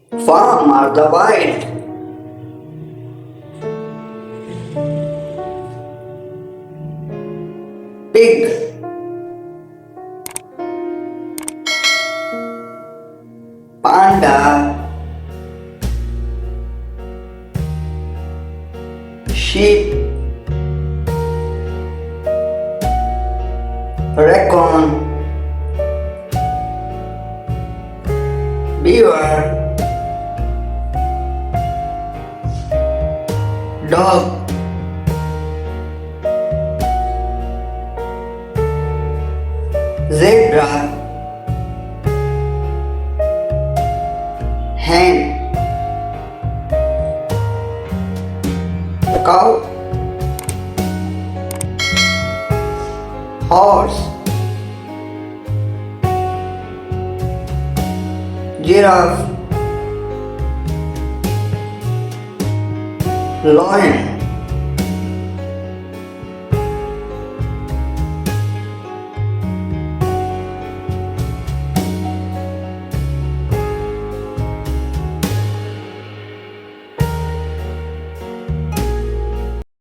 Farm are the wild. Pig. Panda. Sheep. Raccoon. Beaver. Dog. Zebra. Hen. Cow. Horse. Giraffe. Lion.